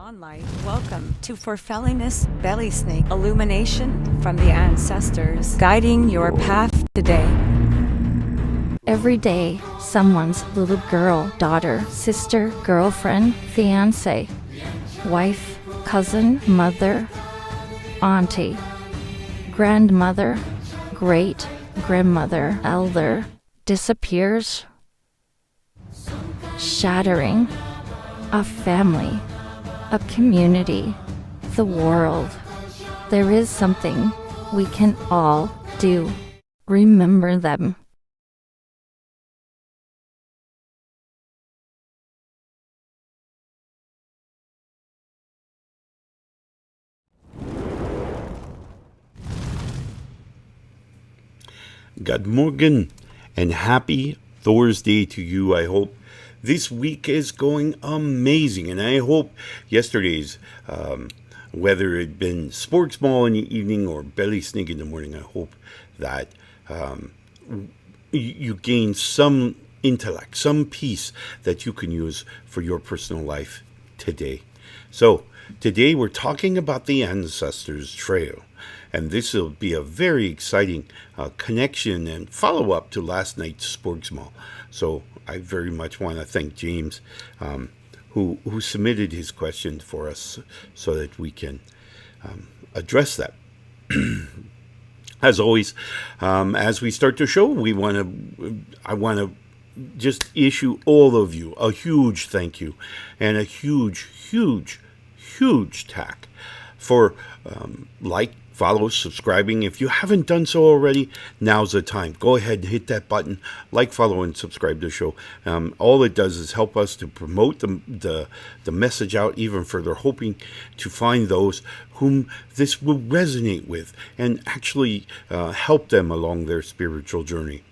non-light. Welcome to Forfellingness Belysning, illumination from the ancestors, guiding your path today. Every day, someone's little girl, daughter, sister, girlfriend, fiancé, wife, cousin, mother, auntie, grandmother, great-grandmother, elder, disappears, shattering a family, a community, the world. There is something we can all do. Remember them. Good morning and happy Thursday to you. I hope this week is going amazing, and I hope yesterday's whether it been sports ball in the evening or belly snake in the morning, I hope that you gain some intellect, some peace that you can use for your personal life today. So today we're talking about the ancestors trail. And this will be a very exciting connection and follow-up to last night's sports mall. So I very much want to thank James, who submitted his question for us so that we can address that. As always, as we start the show, I want to just issue all of you a huge thank you and a huge tack for follow, subscribing. If you haven't done so already, now's the time. Go ahead and hit that button, follow, and subscribe to the show. All it does is help us to promote the message out even further, hoping to find those whom this will resonate with and actually help them along their spiritual journey.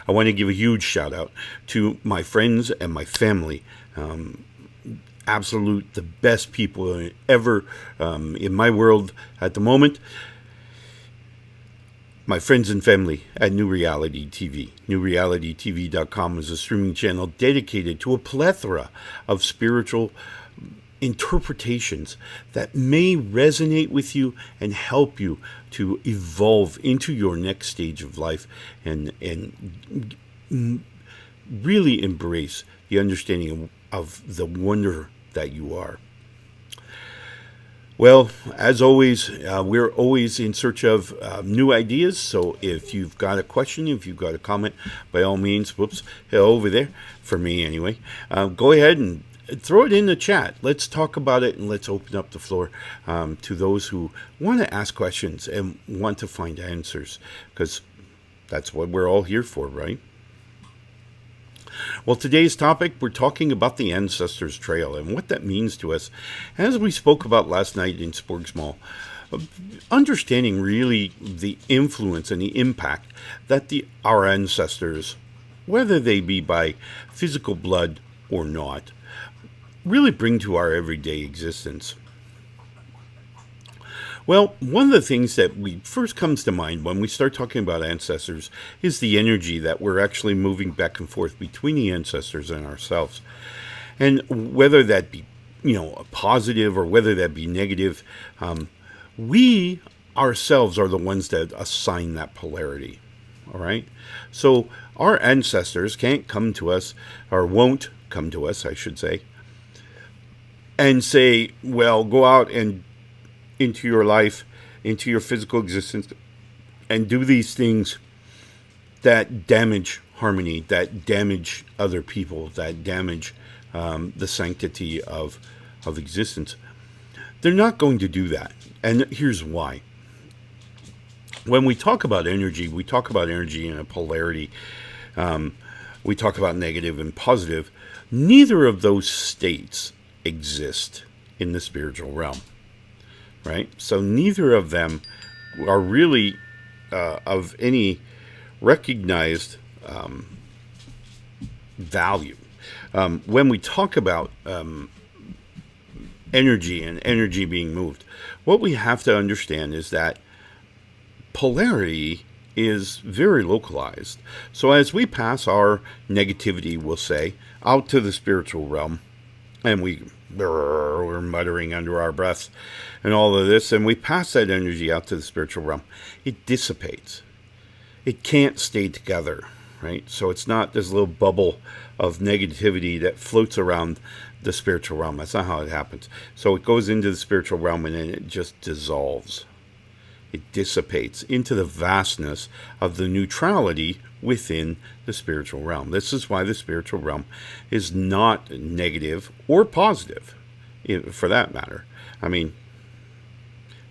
I want to give a huge shout out to my friends and my family. Absolute the best people ever in my world at the moment. My friends and family at New Reality TV. NewRealityTV.com is a streaming channel dedicated to a plethora of spiritual interpretations that may resonate with you and help you to evolve into your next stage of life and really embrace the understanding of the wonder that you are. Well, as always, we're always in search of new ideas. So if you've got a question, if you've got a comment, by all means, over there, for me anyway, go ahead and throw it in the chat. Let's talk about it and let's open up the floor to those who want to ask questions and want to find answers, because that's what we're all here for, right? Well, today's topic, we're talking about the Ancestors Trail and what that means to us. As we spoke about last night in Sports Mall, understanding really the influence and the impact that our ancestors, whether they be by physical blood or not, really bring to our everyday existence. Well, one of the things that first comes to mind when we start talking about ancestors is the energy that we're actually moving back and forth between the ancestors and ourselves. And whether that be, positive or whether that be negative, we ourselves are the ones that assign that polarity. All right? So our ancestors can't come to us, or won't come to us, I should say, and say, well, go out and into your life, into your physical existence, and do these things that damage harmony, that damage other people, that damage the sanctity of existence. They're not going to do that. And here's why. When we talk about energy, we talk about energy in a polarity. We talk about negative and positive. Neither of those states exist in the spiritual realm. Right? So neither of them are really of any recognized value. When we talk about energy and energy being moved, what we have to understand is that polarity is very localized. So as we pass our negativity, we'll say, out to the spiritual realm, and we we're muttering under our breaths and all of this, and we pass that energy out to the spiritual realm. It dissipates. It can't stay together, right? So it's not this little bubble of negativity that floats around the spiritual realm. That's not how it happens. So it goes into the spiritual realm and then it just dissolves. It dissipates into the vastness of the neutrality within the spiritual realm. This is why the spiritual realm is not negative or positive, for that matter. I mean,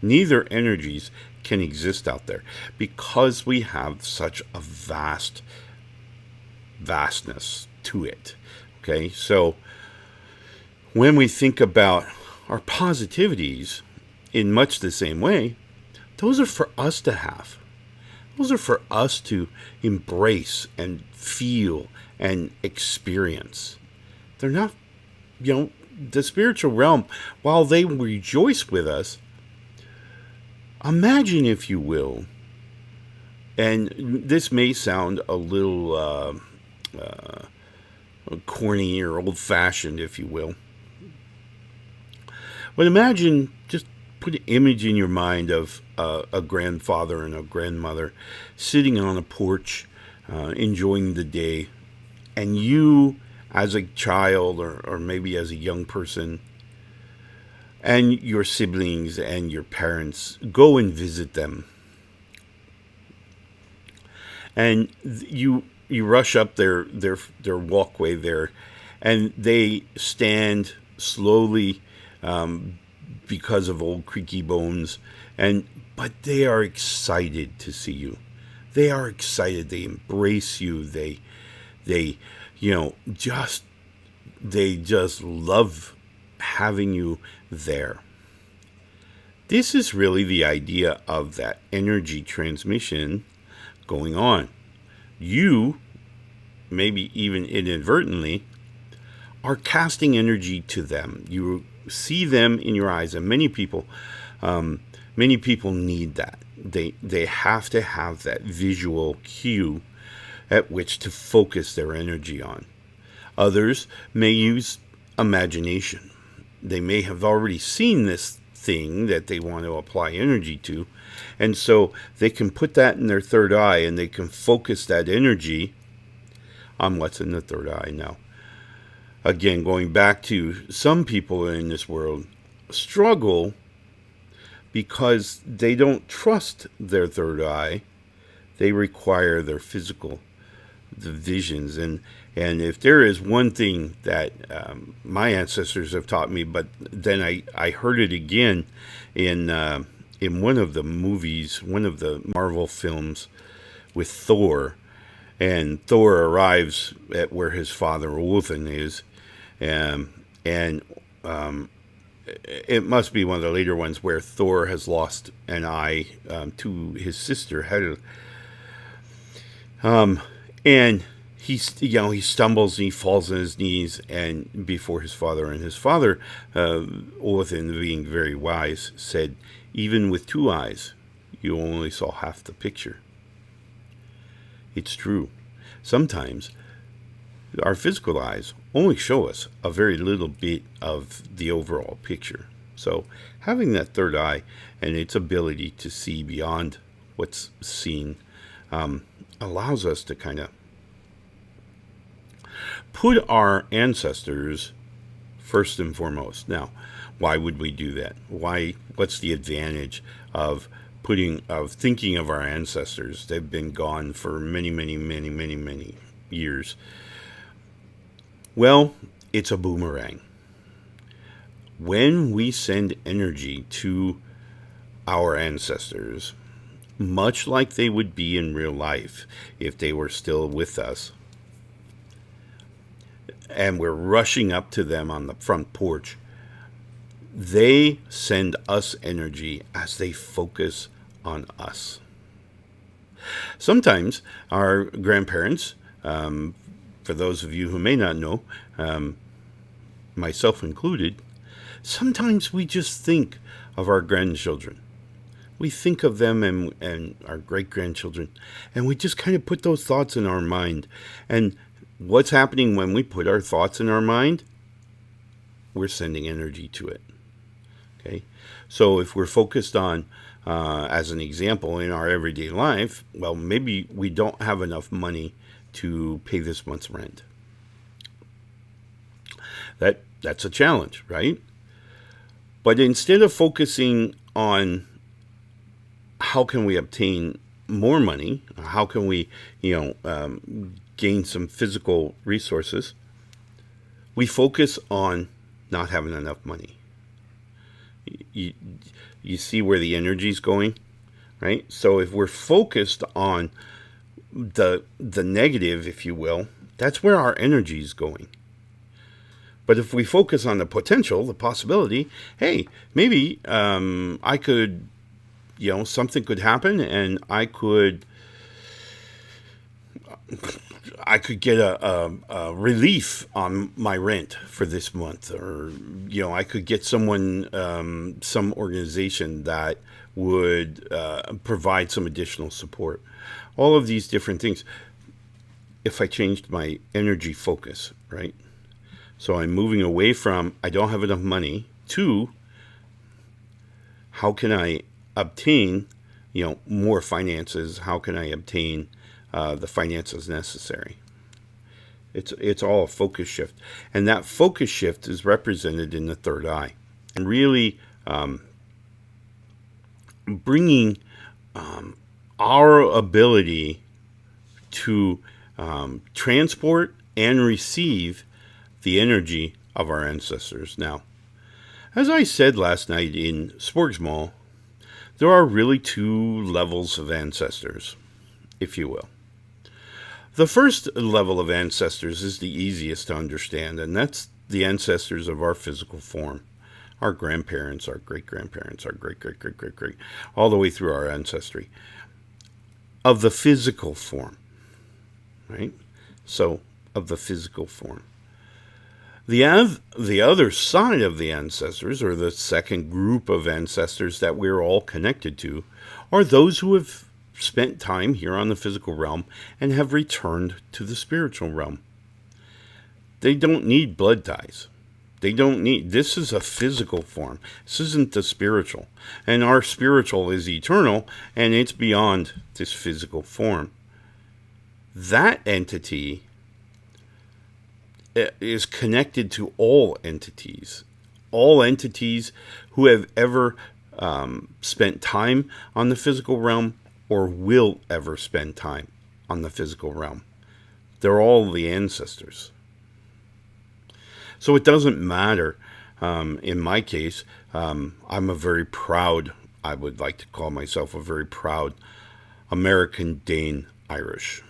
neither energies can exist out there because we have such a vastness to it. Okay, so when we think about our positivities in much the same way, those are for us to have. Those are for us to embrace and feel and experience. They're not, the spiritual realm, while they rejoice with us, imagine, if you will, and this may sound a little corny or old-fashioned, if you will, but imagine, just put an image in your mind of a grandfather and a grandmother sitting on a porch, enjoying the day, and you, as a child or maybe as a young person, and your siblings and your parents go and visit them, and you rush up their walkway there, and they stand slowly because of old creaky bones, but they are excited to see you. They are excited. They embrace you. They just love having you there. This is really the idea of that energy transmission going on. You, maybe even inadvertently, are casting energy to them. You see them in your eyes, and many people need that. They have to have that visual cue at which to focus their energy on. Others may use imagination. They may have already seen this thing that they want to apply energy to, and so they can put that in their third eye and they can focus that energy on what's in the third eye. Now, again, going back to some people in this world struggle because they don't trust their third eye. They require their physical visions. And if there is one thing that my ancestors have taught me, but then I heard it again in one of the movies, one of the Marvel films with Thor, and Thor arrives at where his father Odin is, and it must be one of the later ones where Thor has lost an eye to his sister Hel. And he stumbles and he falls on his knees and before his father, and his father, Odin, being very wise, said, "Even with two eyes, you only saw half the picture." It's true. Sometimes our physical eyes only show us a very little bit of the overall picture. So having that third eye and its ability to see beyond what's seen allows us to kind of put our ancestors first and foremost. Now, why would we do that? What's the advantage of thinking of our ancestors? They've been gone for many, many, many, many, many years. Well, it's a boomerang. When we send energy to our ancestors, much like they would be in real life if they were still with us, and we're rushing up to them on the front porch, they send us energy as they focus on us. Sometimes our grandparents, for those of you who may not know, myself included, sometimes we just think of our grandchildren. We think of them and our great-grandchildren, and we just kind of put those thoughts in our mind. And what's happening when we put our thoughts in our mind? we're sending energy to it. Okay, so if we're focused on, as an example, in our everyday life, well, maybe we don't have enough money to pay this month's rent. That's a challenge, right? But instead of focusing on how can we obtain more money, how can we, gain some physical resources, we focus on not having enough money. You see where the energy is going, right? So if we're focused on the negative, if you will, that's where our energy is going. But if we focus on the potential, the possibility, hey, maybe I could, something could happen, and I could get a relief on my rent for this month, or I could get someone, some organization that would provide some additional support. All of these different things. If I changed my energy focus, right? So I'm moving away from I don't have enough money to how can I obtain, more finances? How can I obtain the finances necessary? It's all a focus shift, and that focus shift is represented in the third eye, and really bringing our ability to transport and receive the energy of our ancestors. Now, as I said last night in Sporksmall, there are really two levels of ancestors, if you will. The first level of ancestors is the easiest to understand, and that's the ancestors of our physical form. Our grandparents, our great-grandparents, our great-great-great-great-great, all the way through our ancestry. Of the physical form, right? So, of the physical form. The other side of the ancestors, or the second group of ancestors that we're all connected to, are those who have spent time here on the physical realm and have returned to the spiritual realm. They don't need blood ties. This is a physical form. This isn't the spiritual. And our spiritual is eternal, and it's beyond this physical form. That entity is connected to all entities who have ever spent time on the physical realm or will ever spend time on the physical realm. They're all the ancestors. So it doesn't matter. In my case, I'm a very proud, I would like to call myself a very proud American Dane Irish,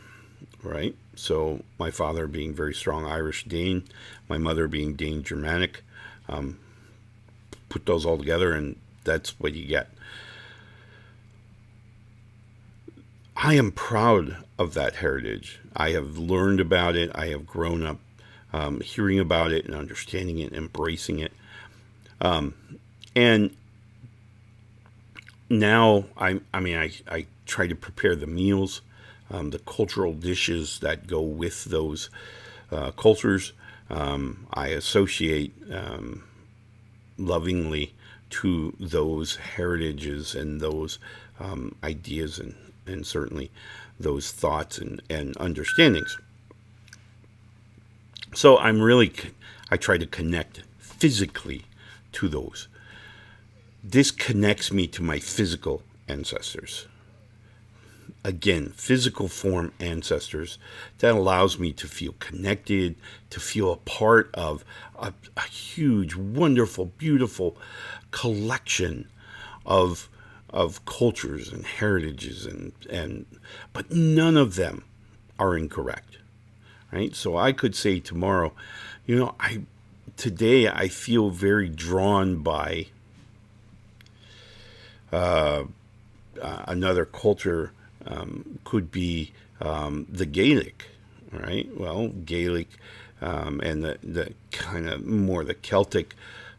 right? So my father being very strong Irish Dane, my mother being Dane Germanic, put those all together and that's what you get. I am proud of that heritage. I have learned about it. I have grown up hearing about it and understanding it, embracing it. And now I try to prepare the meals, the cultural dishes that go with those cultures. I associate lovingly to those heritages and those ideas and certainly those thoughts and understandings. So I try to connect physically to those. This connects me to my physical ancestors. Again, physical form ancestors. That allows me to feel connected, to feel a part of a huge, wonderful, beautiful collection of cultures and heritages but none of them are incorrect. Right? So I could say tomorrow, today I feel very drawn by another culture. Could be the Gaelic, right? Well, Gaelic and the kind of more the Celtic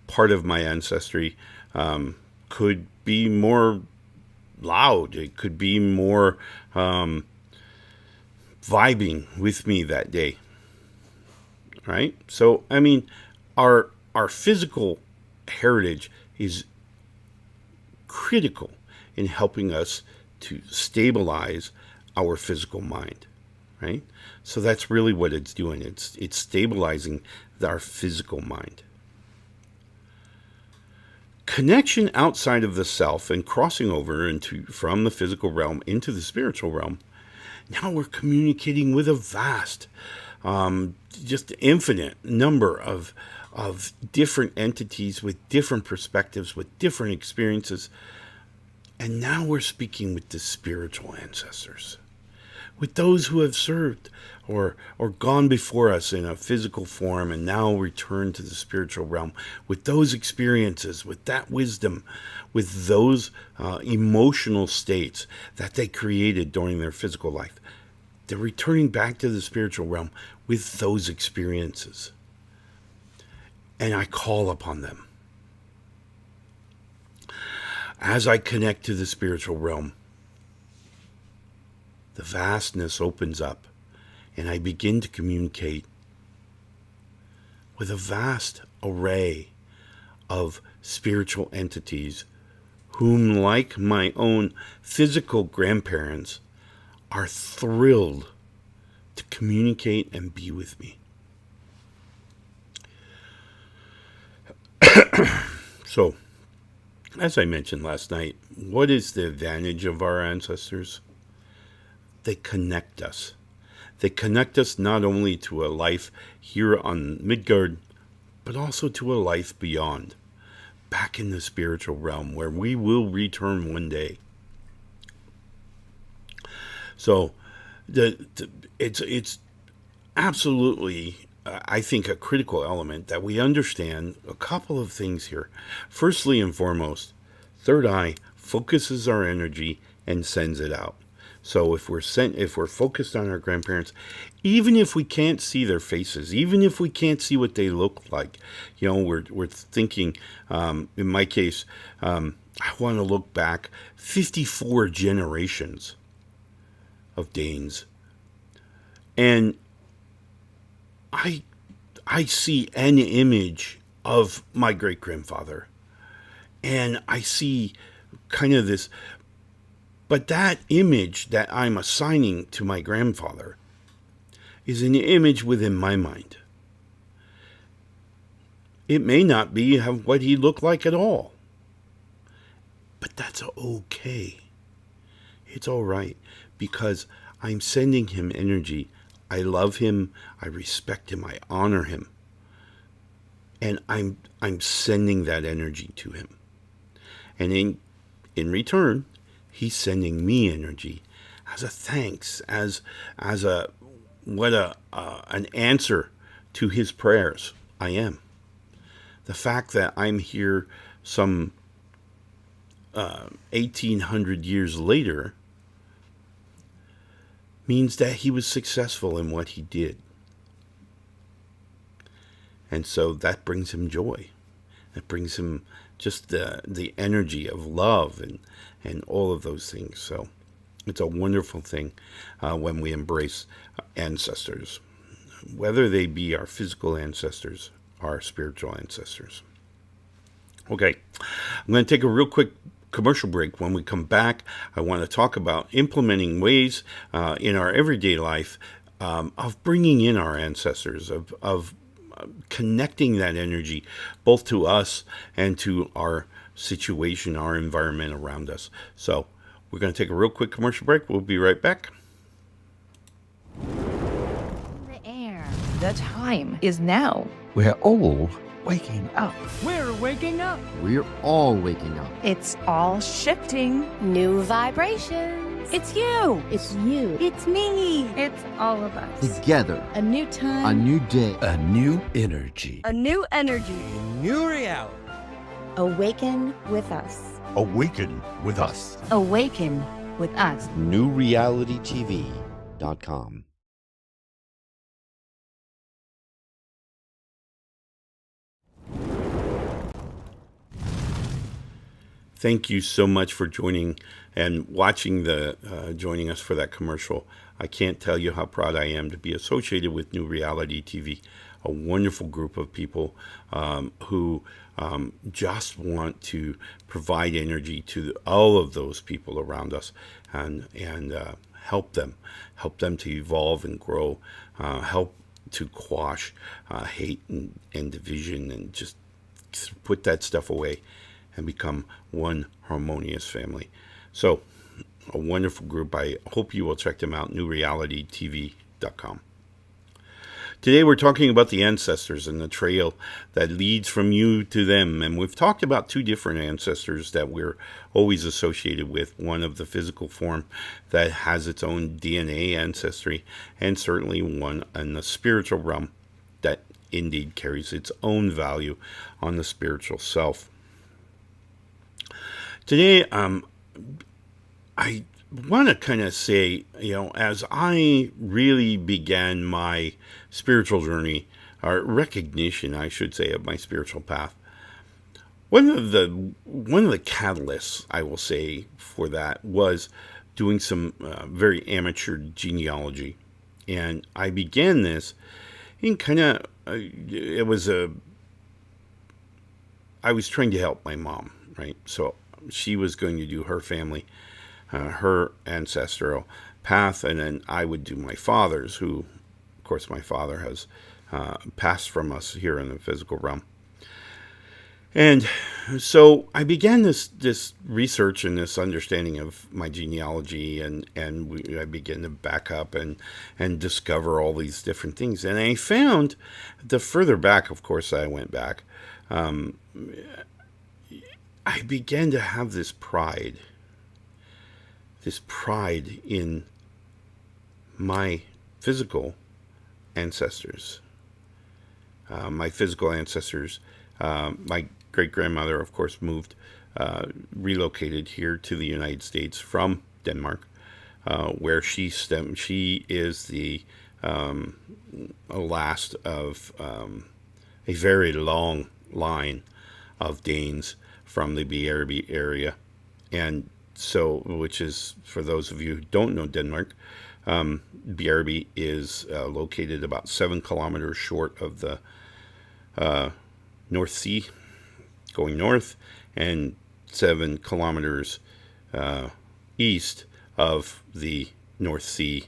part of my ancestry could be more loud. It could be more vibing with me that day, right? So, our our physical heritage is critical in helping us to stabilize our physical mind, right? So that's really what it's doing. It's stabilizing our physical mind. Connection outside of the self and crossing over from the physical realm into the spiritual realm. Now we're communicating with a vast, just infinite number of different entities with different perspectives, with different experiences. And now we're speaking with the spiritual ancestors, with those who have served or gone before us in a physical form and now return to the spiritual realm, with those experiences, with that wisdom, with those emotional states that they created during their physical life. They're returning back to the spiritual realm with those experiences. And I call upon them. As I connect to the spiritual realm, the vastness opens up and I begin to communicate with a vast array of spiritual entities whom, like my own physical grandparents, are thrilled to communicate and be with me. So, as I mentioned last night, what is the advantage of our ancestors? They connect us. They connect us not only to a life here on Midgard, but also to a life beyond, back in the spiritual realm where we will return one day. So, it's absolutely, I think, a critical element that we understand a couple of things here. Firstly and foremost, third eye focuses our energy and sends it out. So if we're focused on our grandparents, even if we can't see their faces, even if we can't see what they look like, we're thinking. In my case, I want to look back 54 generations of Danes, and I see an image of my great grandfather, and I see kind of this. But that image that I'm assigning to my grandfather is an image within my mind. It may not be what he looked like at all. But that's okay. It's all right, because I'm sending him energy. I love him. I respect him. I honor him. And I'm sending that energy to him. And in return, he's sending me energy as a thanks, as an answer to his prayers. I am. The fact that I'm here some 1800 years later means that he was successful in what he did. And so that brings him joy. That brings him just the energy of love and all of those things. So it's a wonderful thing when we embrace ancestors, whether they be our physical ancestors or our spiritual ancestors. Okay, I'm going to take a real quick commercial break. When we come back, I want to talk about implementing ways in our everyday life of bringing in our ancestors, of connecting that energy both to us and to our situation, our environment around us. So we're going to take a real quick commercial break. We'll be right back. The air. The time is now. We're all waking up. We're waking up. We're all waking up. It's all shifting. New vibrations. It's you. It's you. It's me. It's all of us. Together. A new time. A new day. A new energy. A new energy. A new reality. Awaken with us. Awaken with us. Awaken with us. NewRealityTV.com. Thank you so much for joining and watching joining us for that commercial. I can't tell you how proud I am to be associated with New Reality TV, a wonderful group of people who just want to provide energy to all of those people around us and help them to evolve and grow, help to quash hate and division, and just put that stuff away and become one harmonious family. So, a wonderful group. I hope you will check them out, newrealitytv.com. Today we're talking about the ancestors and the trail that leads from you to them. And we've talked about two different ancestors that we're always associated with. One of the physical form that has its own DNA ancestry, and certainly one in the spiritual realm that indeed carries its own value on the spiritual self. Today, I want to kind of say, as I really began my spiritual journey, or recognition, I should say, of my spiritual path, one of the catalysts, I will say, for that was doing some very amateur genealogy. And I began this in kind of, I was trying to help my mom, right? So she was going to do her family, her ancestral path, and then I would do my father's, who, of course, my father has passed from us here in the physical realm. And so I began this research and this understanding of my genealogy, and I began to back up and discover all these different things. And I found, the further back, of course, I went back, I began to have this pride in my physical ancestors. My great-grandmother, of course, relocated here to the United States from Denmark, where she is the last of a very long line of Danes from the BRB area. And so, which is, for those of you who don't know Denmark, BRB is located about 7 kilometers short of the North Sea, going north, and 7 kilometers east of the North Sea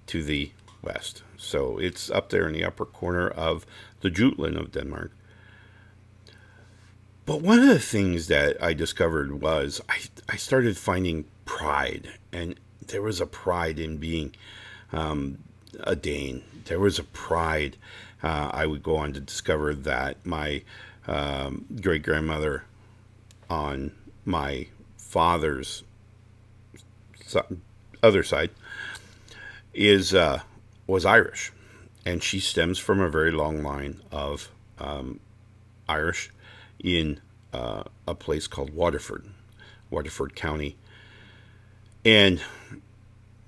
to the west. So it's up there in the upper corner of the Jutland of Denmark. But one of the things that I discovered was I started finding pride, and there was a pride in being a Dane. There was a pride. I would go on to discover that my great-grandmother on my father's other side was Irish, and she stems from a very long line of Irish in a place called Waterford County, and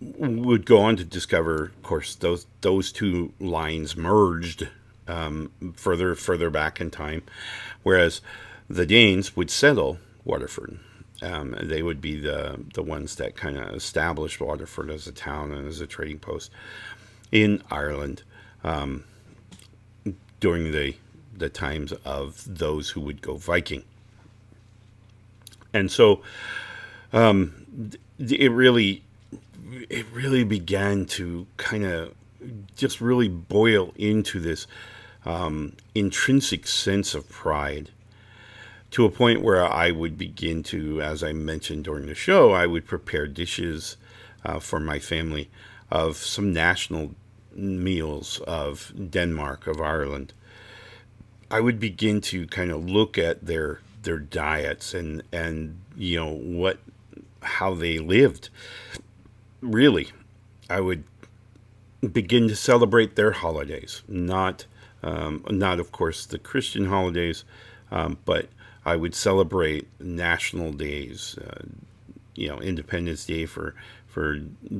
would go on to discover, of course, those two lines merged further back in time, whereas the Danes would settle Waterford. They would be the ones that kind of established Waterford as a town and as a trading post in Ireland during the times of those who would go Viking. And so it really began to kind of just really boil into this intrinsic sense of pride, to a point where I would begin to, as I mentioned during the show, I would prepare dishes for my family of some national meals of Denmark, of Ireland. I would begin to kind of look at their diets and how they lived. Really, I would begin to celebrate their holidays, not of course the Christian holidays, but I would celebrate national days, Independence Day for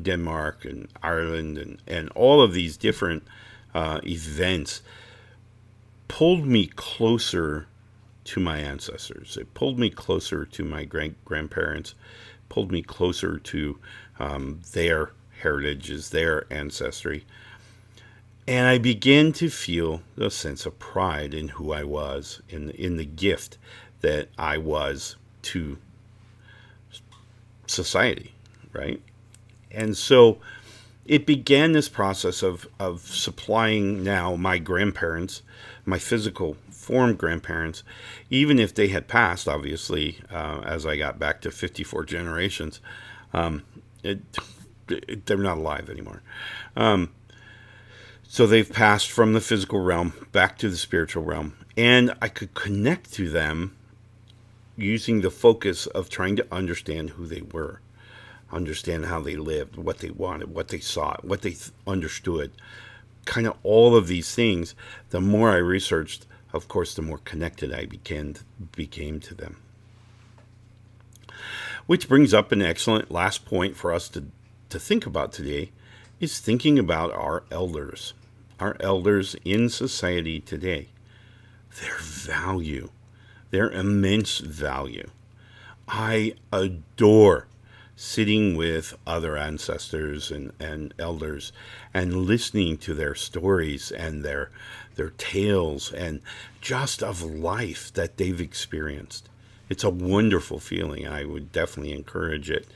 Denmark and Ireland, and all of these different events pulled me closer to my ancestors. It pulled me closer to my grandparents, pulled me closer to their heritage, is their ancestry. And I began to feel a sense of pride in who I was, in the gift that I was to society, right? And so it began this process of supplying now my grandparents, my physical form grandparents, even if they had passed, obviously, as I got back to 54 generations, they're not alive anymore. So they've passed from the physical realm back to the spiritual realm. And I could connect to them using the focus of trying to understand who they were, understand how they lived, what they wanted, what they sought, what they understood. Kind of all of these things. The more I researched, of course, the more connected I became to them. Which brings up an excellent last point for us to think about today, is thinking about our elders in society today, their value, their immense value. I adore sitting with other ancestors and elders and listening to their stories and their tales and just of life that they've experienced. It's a wonderful feeling. I would definitely encourage it.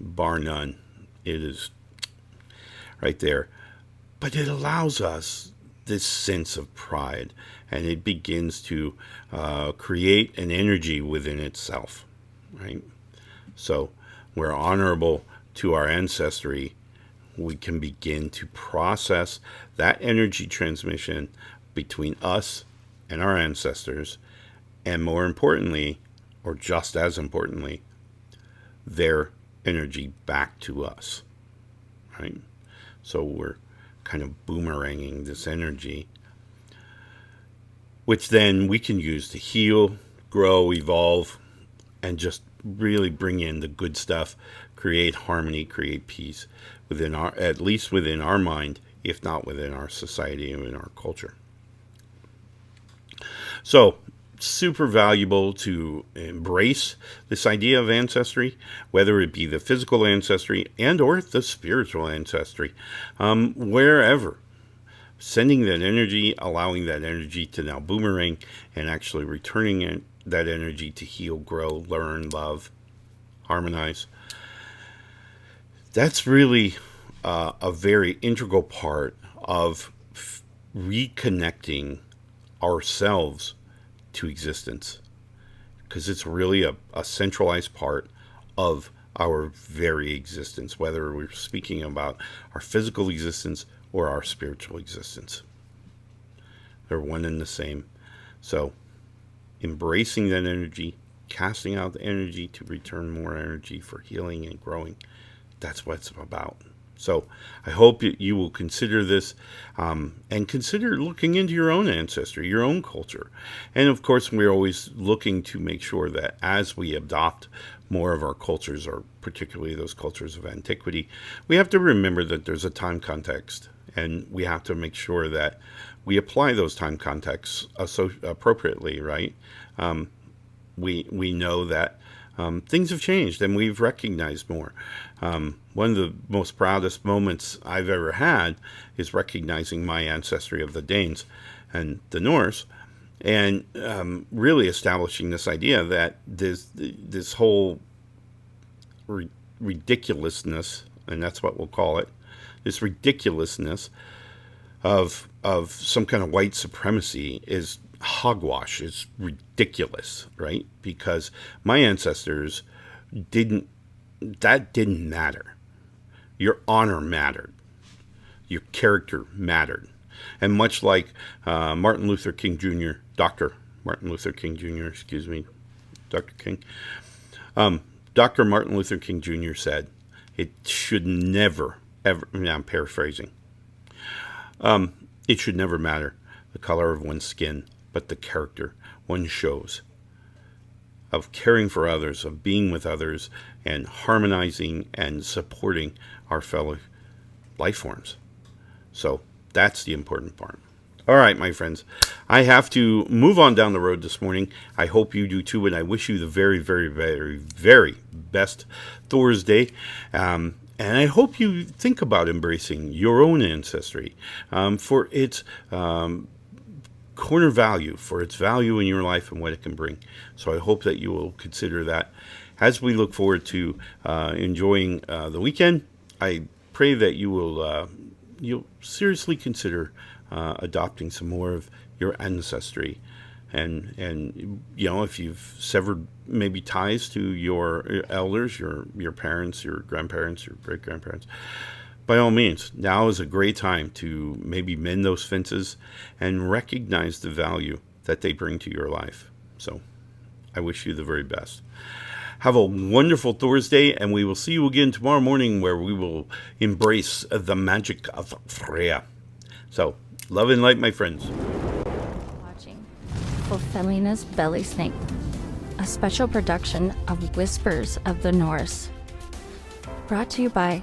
Bar none. It is right there. But it allows us this sense of pride, and it begins to create an energy within itself, right? So we're honorable to our ancestry. We can begin to process that energy transmission between us and our ancestors, and more importantly, or just as importantly, their energy back to us, right? So we're kind of boomeranging this energy, which then we can use to heal, grow, evolve, and just really bring in the good stuff, create harmony, create peace within at least within our mind, if not within our society and in our culture. So super valuable to embrace this idea of ancestry, whether it be the physical ancestry and or the spiritual ancestry, wherever. Sending that energy, allowing that energy to now boomerang, and actually returning that energy to heal, grow, learn, love, harmonize. That's really a very integral part of reconnecting ourselves to existence, because it's really a centralized part of our very existence, whether we're speaking about our physical existence or our spiritual existence. They're one and the same. So embracing that energy, casting out the energy to return more energy for healing and growing, that's what it's about. So I hope you will consider this and consider looking into your own ancestry, your own culture. And of course, we're always looking to make sure that as we adopt more of our cultures, or particularly those cultures of antiquity, we have to remember that there's a time context, and we have to make sure that we apply those time contexts appropriately, right? We know that things have changed and we've recognized more. One of the most proudest moments I've ever had is recognizing my ancestry of the Danes and the Norse, and really establishing this idea that this whole ridiculousness, and that's what we'll call it, this ridiculousness of some kind of white supremacy is hogwash. It's ridiculous, right? Because my ancestors didn't matter. Your honor mattered. Your character mattered. And much like Martin Luther King Jr., Dr. Martin Luther King Jr., excuse me, Dr. King, Dr. Martin Luther King Jr. said, it should never, ever, I'm paraphrasing, it should never matter the color of one's skin, but the character one shows of caring for others, of being with others, and harmonizing and supporting our fellow life forms. So that's the important part. All right, my friends, I have to move on down the road this morning. I hope you do too, and I wish you the very, very, very, very best Thursday. And I hope you think about embracing your own ancestry for its corner value, for its value in your life and what it can bring. So I hope that you will consider that as we look forward to enjoying the weekend. I pray that you will you'll seriously consider adopting some more of your ancestry, and you know, if you've severed maybe ties to your elders, your parents, your grandparents, your great grandparents, by all means, now is a great time to maybe mend those fences and recognize the value that they bring to your life. So I wish you the very best. Have a wonderful Thursday, and we will see you again tomorrow morning, where we will embrace the magic of Freya. So, love and light, my friends. Watching Ulfhednar's Belysning, a special production of Whispers of the Norse. Brought to you by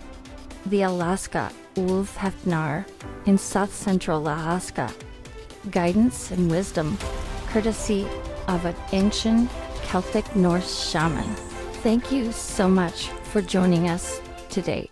the Alaska ulfhednar in South Central Alaska. Guidance and wisdom, courtesy of an ancient Celtic Norse shaman. Thank you so much for joining us today.